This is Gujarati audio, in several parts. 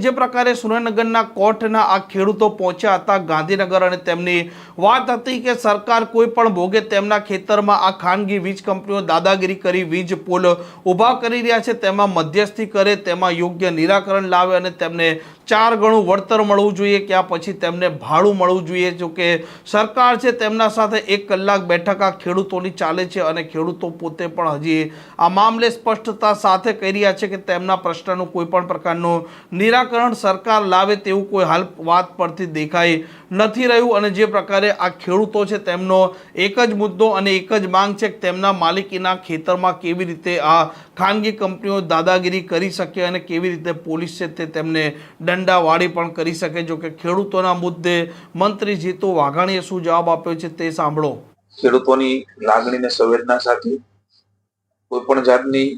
જે પ્રકારે સુરેન્દ્રનગરના કોર્ટના આ ખેડૂતો પહોંચ્યા હતા ગાંધીનગર અને તેમની વાત હતી કે સરકાર કોઈ પણ ભોગે તેમના ખેતરમાં આ ખાનગી વીજ કંપનીઓ દાદાગીરી કરી વીજ પોલ ઊભા કરી રહ્યા છે, તેમાં મધ્યસ્થી કરે, તેમાં યોગ્ય નિરાકરણ લાવે અને તેમને 4 ગણું વળતર મળવું જોઈએ, કે આ પછી તેમને ભાડું મળવું જોઈએ। જો કે સરકાર છે તેમના સાથે 1 કલાક બેઠક આ ખેડૂતોની ચાલે છે અને ખેડૂતો પોતે પણ હજી આ મામલે સ્પષ્ટતા સાથે કહી રહ્યા છે કે તેમના પ્રશ્નનું કોઈ પણ પ્રકારનું નિરાકરણ સરકાર લાવે તેવું કોઈ હાલ વાત પરથી દેખાઈ નથી રહ્યું। અને જે પ્રકારે આ ખેડૂતો છે તેમનો એક જ મુદ્દો અને એક જ માંગ છે કે તેમના માલિકીના ખેતરમાં કેવી રીતે આ ખાનગી કંપનીઓ દાદાગીરી કરી શકે અને કેવી રીતે પોલીસ છે તે તેમને દંડાવાળી પણ કરી શકે। જો કે ખેડૂતોના મુદ્દે મંત્રી જીતુ વાઘાણીએ શું જવાબ આપ્યો છે તે સાંભળો। ખેડૂતોની લાગણીને સંવેદના સાથે કોઈ પણ જાતની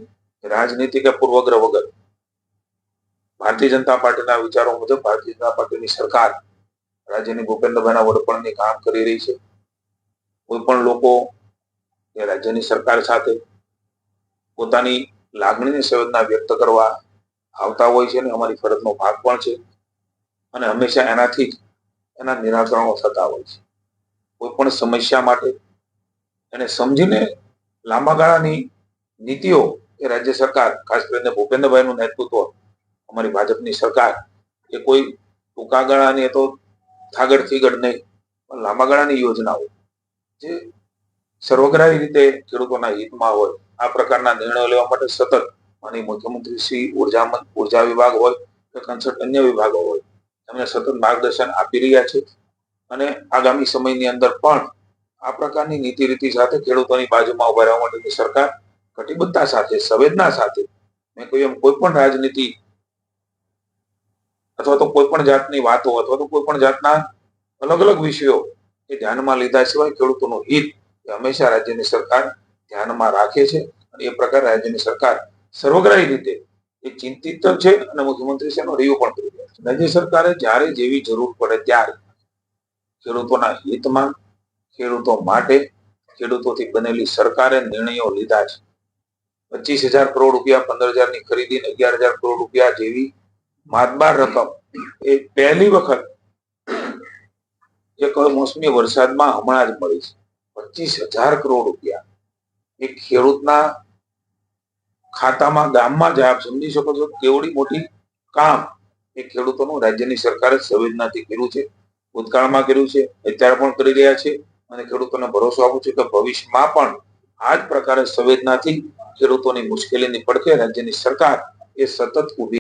રાજનીતિ કે પૂર્વગ્રહ વગર ભારતીય જનતા પાર્ટીના વિચારો મુજબ ભારતીય જનતા પાર્ટીની સરકાર રાજ્યની ભૂપેન્દ્રભાઈના વડપણની કામ કરી રહી છે। કોઈ પણ લોકો એ રાજ્યની સરકાર સાથે પોતાની લાગણીની સંવેદના વ્યક્ત કરવા આવતા હોય છે અને અમારી ફરજનો ભાગ પણ છે અને હંમેશા એનાથી જ એના નિરાકરણો થતા હોય છે। કોઈ પણ સમસ્યા માટે એને સમજીને લાંબા ગાળાની નીતિઓ એ રાજ્ય સરકાર, ખાસ કરીને ભૂપેન્દ્રભાઈનું નેતૃત્વ અમારી ભાજપની સરકાર એ કોઈ ટૂંકા ગાળાની તો થાગડ થીગડ નહીં પણ લાંબા ગાળાની યોજનાઓ જે સર્વગ્રાહી રીતે ખેડૂતોના હિતમાં હોય આ પ્રકારના નિર્ણયો લેવા માટે સતત માનનીય મુખ્યમંત્રી શ્રી ઉર્જા વિભાગ હોય કે કન્સર્ટ અન્ય વિભાગો હોય એમને સતત માર્ગદર્શન આપી રહ્યા છે અને આગામી સમયની અંદર પણ આ પ્રકારની નીતિ રીતિ સાથે ખેડૂતોની બાજુમાં ઉભા રહેવા માટેની સરકાર કટિબદ્ધતા સાથે સંવેદના સાથે મેં કહ્યું એમ કોઈ પણ રાજનીતિ અથવા તો કોઈ પણ જાતની વાતો અથવા તો કોઈ પણ જાતના અલગ અલગ વિષયો એ ધ્યાનમાં લીધા સિવાય ખેડૂતોનું હિત એ હંમેશા રાજ્યની સરકાર ધ્યાનમાં રાખે છે અને એ પ્રકારે રાજ્યની સરકાર સર્વગ્રાહી રીતે એ ચિંતિત છે અને મુખ્યમંત્રી છે એનો રિવ્યુ પણ કરી રહ્યા છે। રાજ્ય સરકારે જ્યારે જેવી જરૂર પડે ત્યારે ખેડૂતોના હિતમાં, ખેડૂતો માટે, ખેડૂતોથી બનેલી સરકારે નિર્ણયો લીધા છે। 25,000 કરોડ રૂપિયા, 15,000ની ખરીદી, 11,000 કરોડ રૂપિયા જેવી માતબાર રકમ એ પહેલી વખત એક મોસમી વરસાદમાં હમણાં જ મળી છે। 25,000 કરોડ રૂપિયા એ ખેડૂતના ખાતામાં ગામમાં જ આપ સમજી શકો છો કેવડી મોટી કામ એ ખેડૂતોનું રાજ્યની સરકારે સંવેદનાથી કર્યું છે, ભૂતકાળમાં કર્યું છે, અત્યારે પણ કરી રહ્યા છે અને ખેડૂતોને ભરોસો આપું છું કે ભવિષ્યમાં પણ આ જ પ્રકારે સંવેદનાથી ખેડૂતોની મુશ્કેલીની પડખે રાજ્યની સરકાર એ સતત ઊભી